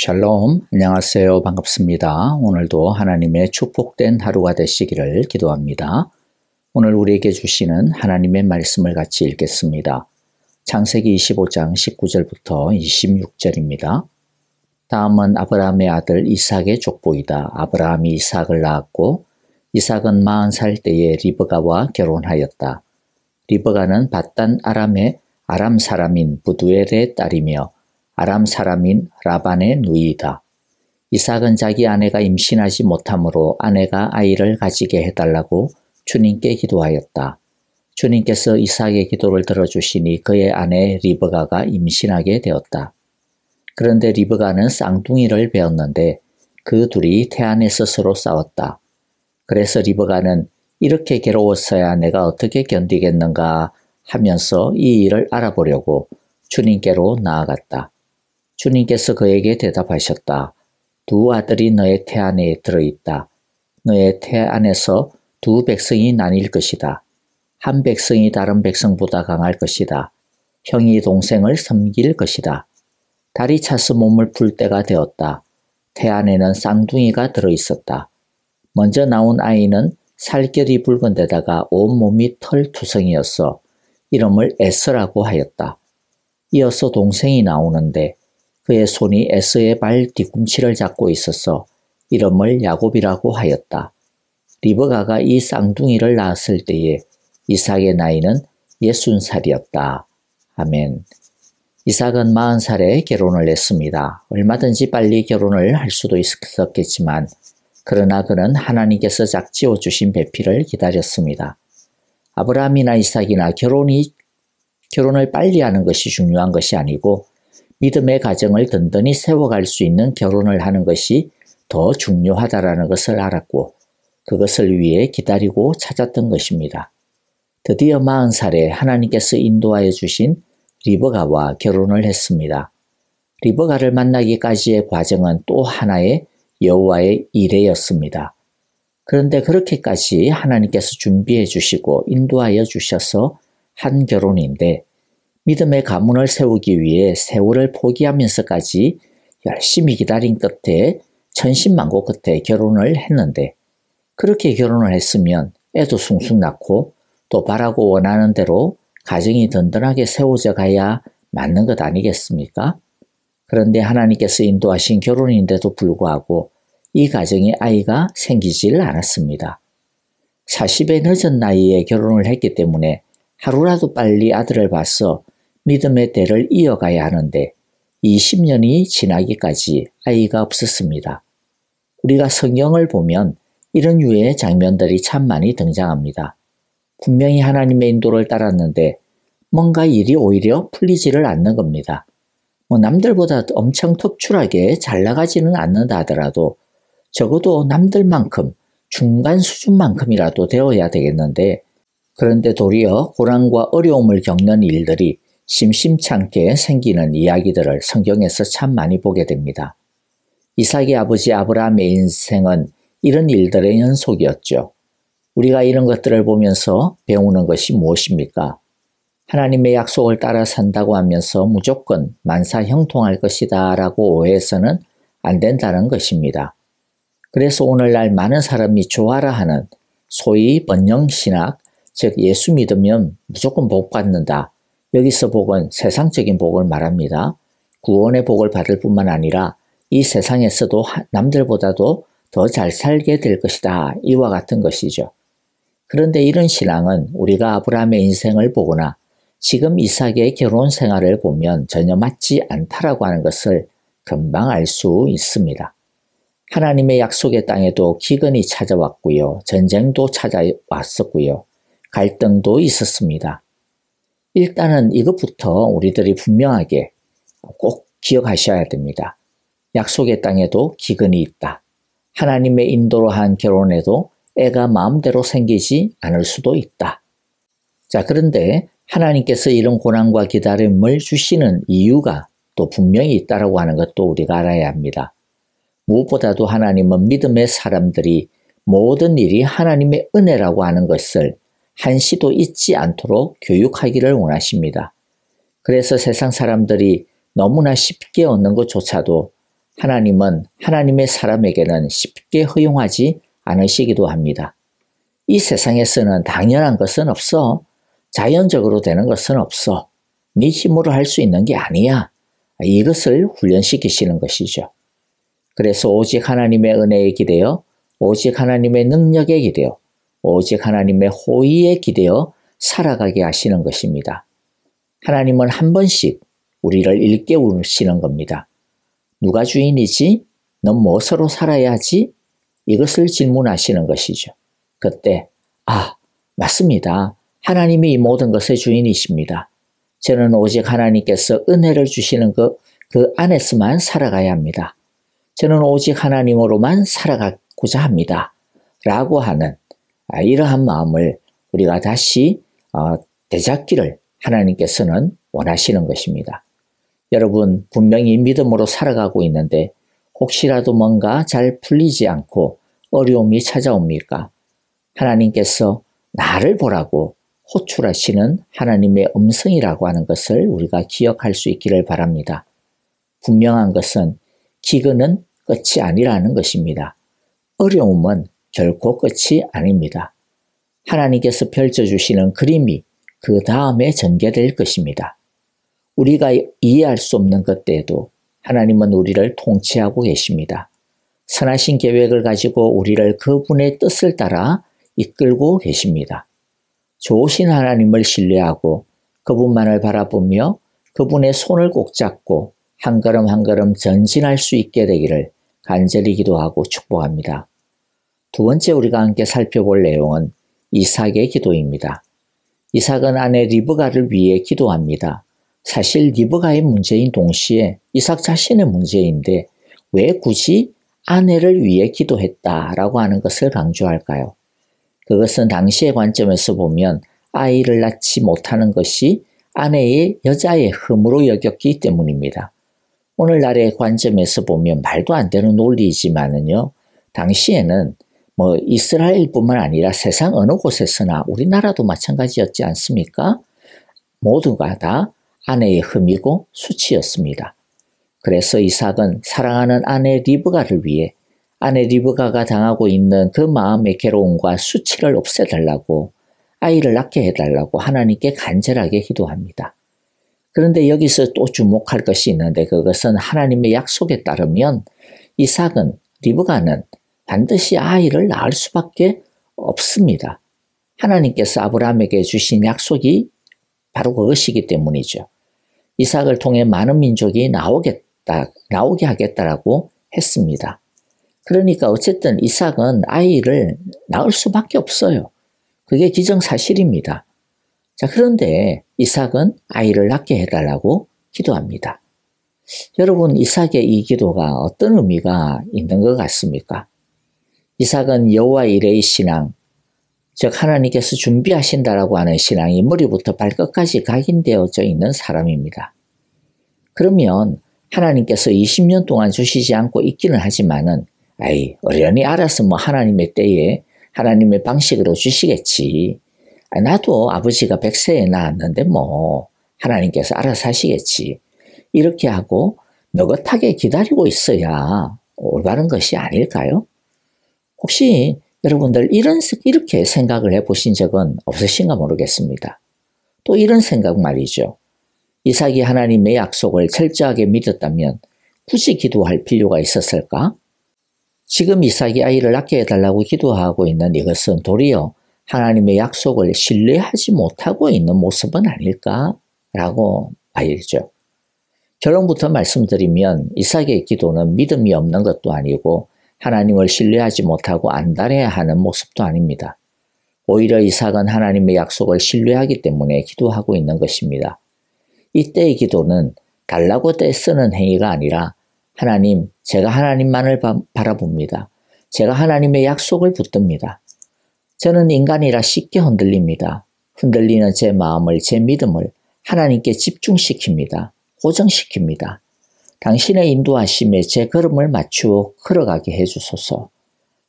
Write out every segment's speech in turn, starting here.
샬롬, 안녕하세요. 반갑습니다. 오늘도 하나님의 축복된 하루가 되시기를 기도합니다. 오늘 우리에게 주시는 하나님의 말씀을 같이 읽겠습니다. 창세기 25장 19절부터 26절입니다. 다음은 아브라함의 아들 이삭의 족보이다. 아브라함이 이삭을 낳았고 이삭은 40살 때에 리브가와 결혼하였다. 리브가는 밧단 아람의 아람 사람인 부두엘의 딸이며 아람 사람인 라반의 누이이다. 이삭은 자기 아내가 임신하지 못하므로 아내가 아이를 가지게 해달라고 주님께 기도하였다. 주님께서 이삭의 기도를 들어주시니 그의 아내 리브가가 임신하게 되었다. 그런데 리브가는 쌍둥이를 배웠는데 그 둘이 태안에서 서로 싸웠다. 그래서 리브가는 이렇게 괴로웠어야 내가 어떻게 견디겠는가 하면서 이 일을 알아보려고 주님께로 나아갔다. 주님께서 그에게 대답하셨다. 두 아들이 너의 태안에 들어있다. 너의 태안에서 두 백성이 나뉠 것이다. 한 백성이 다른 백성보다 강할 것이다. 형이 동생을 섬길 것이다. 달이 차서 몸을 풀 때가 되었다. 태안에는 쌍둥이가 들어있었다. 먼저 나온 아이는 살결이 붉은 데다가 온몸이 털투성이었어 이름을 에스라고 하였다. 이어서 동생이 나오는데 그의 손이 에서의 발 뒤꿈치를 잡고 있어서 이름을 야곱이라고 하였다. 리브가가 이 쌍둥이를 낳았을 때에 이삭의 나이는 60살이었다. 아멘. 이삭은 40살에 결혼을 했습니다. 얼마든지 빨리 결혼을 할 수도 있었겠지만 그러나 그는 하나님께서 짝지어 주신 배필을 기다렸습니다. 아브라함이나 이삭이나 결혼을 빨리 하는 것이 중요한 것이 아니고 믿음의 가정을 든든히 세워갈 수 있는 결혼을 하는 것이 더 중요하다라는 것을 알았고 그것을 위해 기다리고 찾았던 것입니다. 드디어 40살에 하나님께서 인도하여 주신 리브가와 결혼을 했습니다. 리브가를 만나기까지의 과정은 또 하나의 여호와의 이레였습니다. 그런데 그렇게까지 하나님께서 준비해 주시고 인도하여 주셔서 한 결혼인데 믿음의 가문을 세우기 위해 세월을 포기하면서까지 열심히 기다린 끝에 천신만고 끝에 결혼을 했는데 그렇게 결혼을 했으면 애도 숭숭 낳고 또 바라고 원하는 대로 가정이 든든하게 세워져 가야 맞는 것 아니겠습니까? 그런데 하나님께서 인도하신 결혼인데도 불구하고 이 가정에 아이가 생기질 않았습니다. 40의 늦은 나이에 결혼을 했기 때문에 하루라도 빨리 아들을 봐서 믿음의 대를 이어가야 하는데 20년이 지나기까지 아이가 없었습니다. 우리가 성경을 보면 이런 유의 장면들이 참 많이 등장합니다. 분명히 하나님의 인도를 따랐는데 뭔가 일이 오히려 풀리지를 않는 겁니다. 남들보다 엄청 특출하게 잘 나가지는 않는다 하더라도 적어도 남들만큼 중간 수준만큼이라도 되어야 되겠는데 그런데 도리어 고난과 어려움을 겪는 일들이 심심찮게 생기는 이야기들을 성경에서 참 많이 보게 됩니다. 이삭의 아버지 아브라함의 인생은 이런 일들의 연속이었죠. 우리가 이런 것들을 보면서 배우는 것이 무엇입니까? 하나님의 약속을 따라 산다고 하면서 무조건 만사형통할 것이다 라고 오해해서는 안 된다는 것입니다. 그래서 오늘날 많은 사람이 좋아라 하는 소위 번영신학, 즉 예수 믿으면 무조건 복 받는다. 여기서 복은 세상적인 복을 말합니다. 구원의 복을 받을 뿐만 아니라 이 세상에서도 남들보다도 더 잘 살게 될 것이다. 이와 같은 것이죠. 그런데 이런 신앙은 우리가 아브라함의 인생을 보거나 지금 이삭의 결혼 생활을 보면 전혀 맞지 않다라고 하는 것을 금방 알 수 있습니다. 하나님의 약속의 땅에도 기근이 찾아왔고요. 전쟁도 찾아왔었고요. 갈등도 있었습니다. 일단은 이것부터 우리들이 분명하게 꼭 기억하셔야 됩니다. 약속의 땅에도 기근이 있다. 하나님의 인도로 한 결혼에도 애가 마음대로 생기지 않을 수도 있다. 자, 그런데 하나님께서 이런 고난과 기다림을 주시는 이유가 또 분명히 있다라고 하는 것도 우리가 알아야 합니다. 무엇보다도 하나님은 믿음의 사람들이 모든 일이 하나님의 은혜라고 하는 것을 한시도 잊지 않도록 교육하기를 원하십니다. 그래서 세상 사람들이 너무나 쉽게 얻는 것조차도 하나님은 하나님의 사람에게는 쉽게 허용하지 않으시기도 합니다. 이 세상에서는 당연한 것은 없어. 자연적으로 되는 것은 없어. 네 힘으로 할 수 있는 게 아니야. 이것을 훈련시키시는 것이죠. 그래서 오직 하나님의 은혜에 기대어, 오직 하나님의 능력에 기대어, 오직 하나님의 호의에 기대어 살아가게 하시는 것입니다. 하나님은 한 번씩 우리를 일깨우시는 겁니다. 누가 주인이지? 넌 무엇으로 살아야 하지? 이것을 질문하시는 것이죠. 그때 맞습니다. 하나님이 이 모든 것의 주인이십니다. 저는 오직 하나님께서 은혜를 주시는 그 안에서만 살아가야 합니다. 저는 오직 하나님으로만 살아가고자 합니다. 라고 하는 이러한 마음을 우리가 다시 되잡기를 하나님께서는 원하시는 것입니다. 여러분, 분명히 믿음으로 살아가고 있는데 혹시라도 뭔가 잘 풀리지 않고 어려움이 찾아옵니까? 하나님께서 나를 보라고 호출하시는 하나님의 음성이라고 하는 것을 우리가 기억할 수 있기를 바랍니다. 분명한 것은 기근은 끝이 아니라는 것입니다. 어려움은 결코 끝이 아닙니다. 하나님께서 펼쳐주시는 그림이 그 다음에 전개될 것입니다. 우리가 이해할 수 없는 것때에도 하나님은 우리를 통치하고 계십니다. 선하신 계획을 가지고 우리를 그분의 뜻을 따라 이끌고 계십니다. 좋으신 하나님을 신뢰하고 그분만을 바라보며 그분의 손을 꼭 잡고 한 걸음 한 걸음 전진할 수 있게 되기를 간절히 기도하고 축복합니다. 두 번째 우리가 함께 살펴볼 내용은 이삭의 기도입니다. 이삭은 아내 리브가를 위해 기도합니다. 사실 리브가의 문제인 동시에 이삭 자신의 문제인데 왜 굳이 아내를 위해 기도했다라고 하는 것을 강조할까요? 그것은 당시의 관점에서 보면 아이를 낳지 못하는 것이 아내의 여자의 흠으로 여겼기 때문입니다. 오늘날의 관점에서 보면 말도 안 되는 논리이지만은요, 당시에는 이스라엘뿐만 아니라 세상 어느 곳에서나 우리나라도 마찬가지였지 않습니까? 모두가 다 아내의 흠이고 수치였습니다. 그래서 이삭은 사랑하는 아내 리브가를 위해 아내 리브가가 당하고 있는 그 마음의 괴로움과 수치를 없애달라고 아이를 낳게 해달라고 하나님께 간절하게 기도합니다. 그런데 여기서 또 주목할 것이 있는데 그것은 하나님의 약속에 따르면 이삭은 리브가는 반드시 아이를 낳을 수밖에 없습니다. 하나님께서 아브라함에게 주신 약속이 바로 그것이기 때문이죠. 이삭을 통해 많은 민족이 나오게 하겠다라고 했습니다. 그러니까 어쨌든 이삭은 아이를 낳을 수밖에 없어요. 그게 기정사실입니다. 자, 그런데 이삭은 아이를 낳게 해달라고 기도합니다. 여러분, 이삭의 이 기도가 어떤 의미가 있는 것 같습니까? 이삭은 여호와 이레의 신앙, 즉 하나님께서 준비하신다라고 하는 신앙이 머리부터 발끝까지 각인되어져 있는 사람입니다. 그러면 하나님께서 20년 동안 주시지 않고 있기는 하지만은 어련히 알아서 하나님의 때에 하나님의 방식으로 주시겠지. 나도 아버지가 100세에 낳았는데 하나님께서 알아서 하시겠지. 이렇게 하고 느긋하게 기다리고 있어야 올바른 것이 아닐까요? 혹시 여러분들 이렇게 생각을 해보신 적은 없으신가 모르겠습니다. 또 이런 생각 말이죠. 이삭이 하나님의 약속을 철저하게 믿었다면 굳이 기도할 필요가 있었을까? 지금 이삭이 아이를 낳게 해달라고 기도하고 있는 이것은 도리어 하나님의 약속을 신뢰하지 못하고 있는 모습은 아닐까라고 봐야죠. 결론부터 말씀드리면 이삭의 기도는 믿음이 없는 것도 아니고 하나님을 신뢰하지 못하고 안달해야 하는 모습도 아닙니다. 오히려 이삭은 하나님의 약속을 신뢰하기 때문에 기도하고 있는 것입니다. 이때의 기도는 달라고 떼쓰는 행위가 아니라 하나님, 제가 하나님만을 바라봅니다. 제가 하나님의 약속을 붙듭니다. 저는 인간이라 쉽게 흔들립니다. 흔들리는 제 마음을, 제 믿음을 하나님께 집중시킵니다. 고정시킵니다. 당신의 인도하심에 제 걸음을 맞추어 걸어가게 해주소서.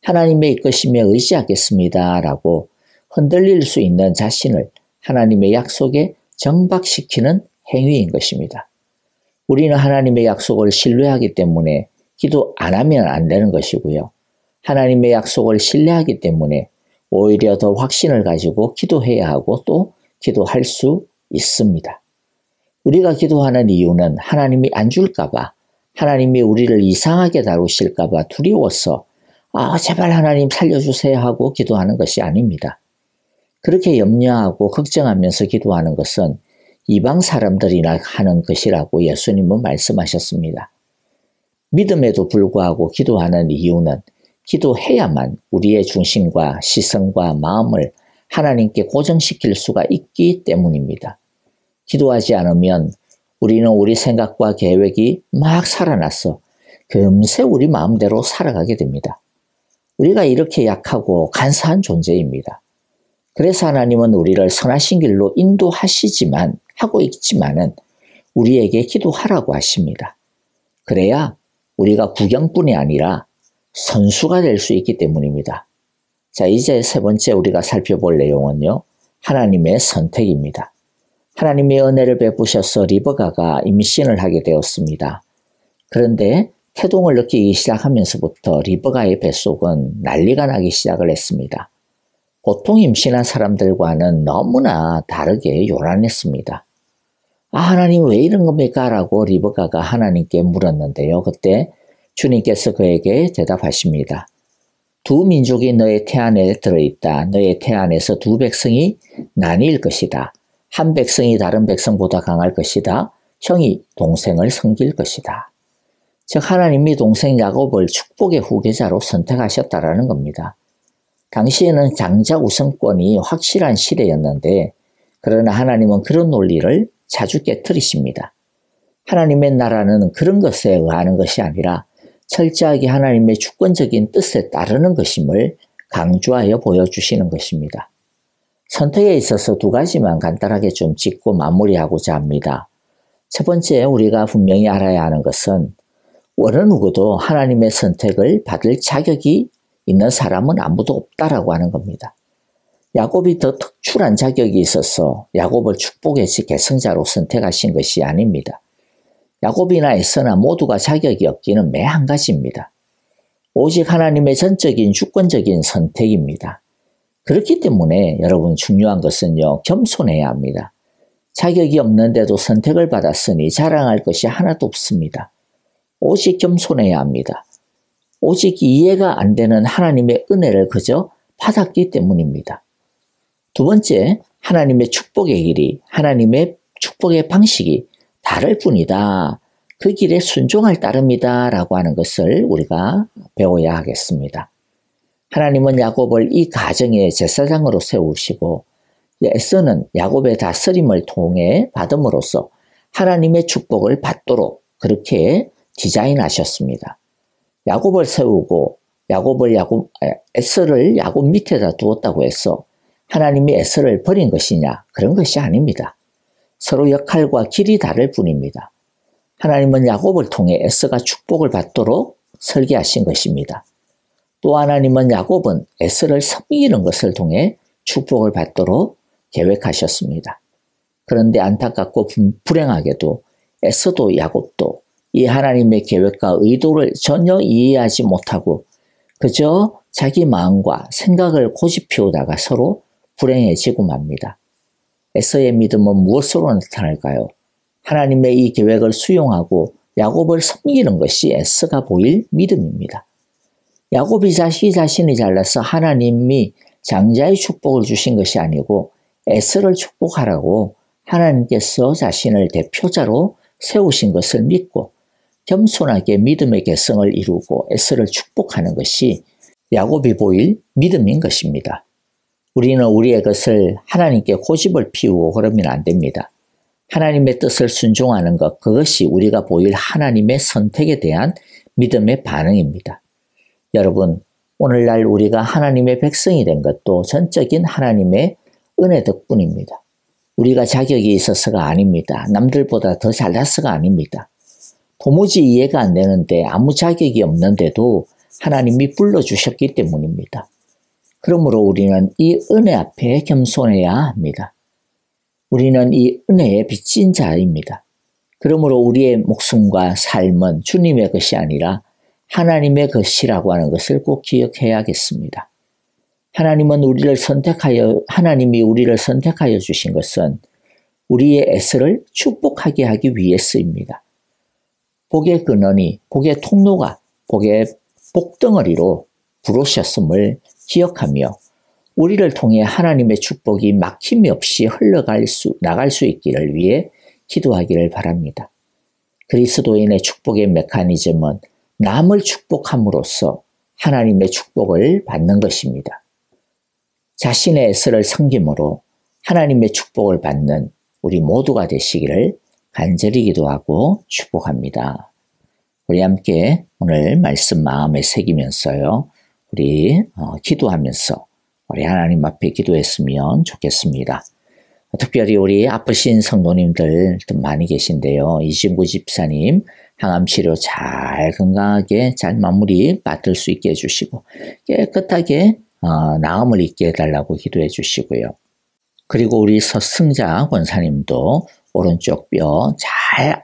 하나님의 이끄심에 의지하겠습니다. 라고 흔들릴 수 있는 자신을 하나님의 약속에 정박시키는 행위인 것입니다. 우리는 하나님의 약속을 신뢰하기 때문에 기도 안 하면 안 되는 것이고요. 하나님의 약속을 신뢰하기 때문에 오히려 더 확신을 가지고 기도해야 하고 또 기도할 수 있습니다. 우리가 기도하는 이유는 하나님이 안 줄까 봐, 하나님이 우리를 이상하게 다루실까 봐 두려워서 제발 하나님 살려주세요 하고 기도하는 것이 아닙니다. 그렇게 염려하고 걱정하면서 기도하는 것은 이방 사람들이나 하는 것이라고 예수님은 말씀하셨습니다. 믿음에도 불구하고 기도하는 이유는 기도해야만 우리의 중심과 시선과 마음을 하나님께 고정시킬 수가 있기 때문입니다. 기도하지 않으면 우리는 우리 생각과 계획이 막 살아나서 금세 우리 마음대로 살아가게 됩니다. 우리가 이렇게 약하고 간사한 존재입니다. 그래서 하나님은 우리를 선하신 길로 하고 있지만은 우리에게 기도하라고 하십니다. 그래야 우리가 구경뿐이 아니라 선수가 될 수 있기 때문입니다. 자, 이제 세 번째 우리가 살펴볼 내용은요, 하나님의 선택입니다. 하나님의 은혜를 베푸셔서 리브가가 임신을 하게 되었습니다. 그런데 태동을 느끼기 시작하면서부터 리브가의 뱃속은 난리가 나기 시작을 했습니다. 보통 임신한 사람들과는 너무나 다르게 요란했습니다. 하나님 왜 이런 겁니까? 라고 리브가가 하나님께 물었는데요. 그때 주님께서 그에게 대답하십니다. 두 민족이 너의 태 안에 들어있다. 너의 태 안에서 두 백성이 나뉠 것이다. 한 백성이 다른 백성보다 강할 것이다. 형이 동생을 섬길 것이다. 즉 하나님이 동생 야곱을 축복의 후계자로 선택하셨다라는 겁니다. 당시에는 장자 우선권이 확실한 시대였는데 그러나 하나님은 그런 논리를 자주 깨트리십니다. 하나님의 나라는 그런 것에 의하는 것이 아니라 철저하게 하나님의 주권적인 뜻에 따르는 것임을 강조하여 보여주시는 것입니다. 선택에 있어서 두 가지만 간단하게 좀 짚고 마무리하고자 합니다. 첫 번째 우리가 분명히 알아야 하는 것은 어느 누구도 하나님의 선택을 받을 자격이 있는 사람은 아무도 없다라고 하는 겁니다. 야곱이 더 특출한 자격이 있어서 야곱을 축복의 계승자로 선택하신 것이 아닙니다. 야곱이나 에서나 모두가 자격이 없기는 매 한 가지입니다. 오직 하나님의 전적인 주권적인 선택입니다. 그렇기 때문에 여러분 중요한 것은요, 겸손해야 합니다. 자격이 없는데도 선택을 받았으니 자랑할 것이 하나도 없습니다. 오직 겸손해야 합니다. 오직 이해가 안 되는 하나님의 은혜를 그저 받았기 때문입니다. 두 번째, 하나님의 축복의 길이, 하나님의 축복의 방식이 다를 뿐이다. 그 길에 순종할 따름이다 라고 하는 것을 우리가 배워야 하겠습니다. 하나님은 야곱을 이 가정의 제사장으로 세우시고 에서는 야곱의 다스림을 통해 받음으로써 하나님의 축복을 받도록 그렇게 디자인하셨습니다. 야곱을 세우고 에서를 야곱 밑에다 두었다고 해서 하나님이 에서를 버린 것이냐? 그런 것이 아닙니다. 서로 역할과 길이 다를 뿐입니다. 하나님은 야곱을 통해 에서가 축복을 받도록 설계하신 것입니다. 또 하나님은 야곱은 에서를 섬기는 것을 통해 축복을 받도록 계획하셨습니다. 그런데 안타깝고 불행하게도 에서도 야곱도 이 하나님의 계획과 의도를 전혀 이해하지 못하고 그저 자기 마음과 생각을 고집피우다가 서로 불행해지고 맙니다. 에서의 믿음은 무엇으로 나타날까요? 하나님의 이 계획을 수용하고 야곱을 섬기는 것이 에서가 보일 믿음입니다. 야곱이 자신이 잘나서 하나님이 장자의 축복을 주신 것이 아니고 에서를 축복하라고 하나님께서 자신을 대표자로 세우신 것을 믿고 겸손하게 믿음의 계승을 이루고 에서를 축복하는 것이 야곱이 보일 믿음인 것입니다. 우리는 우리의 것을 하나님께 고집을 피우고 그러면 안 됩니다. 하나님의 뜻을 순종하는 것, 그것이 우리가 보일 하나님의 선택에 대한 믿음의 반응입니다. 여러분, 오늘날 우리가 하나님의 백성이 된 것도 전적인 하나님의 은혜 덕분입니다. 우리가 자격이 있어서가 아닙니다. 남들보다 더 잘나서가 아닙니다. 도무지 이해가 안 되는데 아무 자격이 없는데도 하나님이 불러주셨기 때문입니다. 그러므로 우리는 이 은혜 앞에 겸손해야 합니다. 우리는 이 은혜에 빚진 자입니다. 그러므로 우리의 목숨과 삶은 주님의 것이 아니라 하나님의 것이라고 하는 것을 꼭 기억해야겠습니다. 하나님이 우리를 선택하여 주신 것은 우리의 에서를 축복하게 하기 위해서입니다. 복의 근원이, 복의 통로가, 복의 복덩어리로 부르셨음을 기억하며 우리를 통해 하나님의 축복이 막힘이 없이 나갈 수 있기를 위해 기도하기를 바랍니다. 그리스도인의 축복의 메커니즘은 남을 축복함으로써 하나님의 축복을 받는 것입니다. 자신의 에서를 섬김으로 하나님의 축복을 받는 우리 모두가 되시기를 간절히 기도하고 축복합니다. 우리 함께 오늘 말씀 마음에 새기면서요. 우리 기도하면서 우리 하나님 앞에 기도했으면 좋겠습니다. 특별히 우리 아프신 성도님들 많이 계신데요. 이진구 집사님 항암치료 잘 건강하게 잘 마무리 받을 수 있게 해주시고 깨끗하게 나음을 있게 해달라고 기도해 주시고요. 그리고 우리 서승자 권사님도 오른쪽 뼈 잘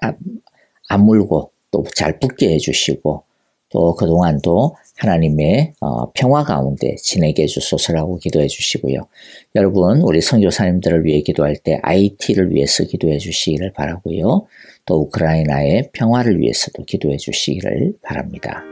아물고 또 잘 붙게 해주시고 또 그동안도 하나님의 평화 가운데 지내게 해주소서라고 기도해 주시고요. 여러분 우리 선교사님들을 위해 기도할 때 IT를 위해서 기도해 주시기를 바라고요. 또 우크라이나의 평화를 위해서도 기도해 주시기를 바랍니다.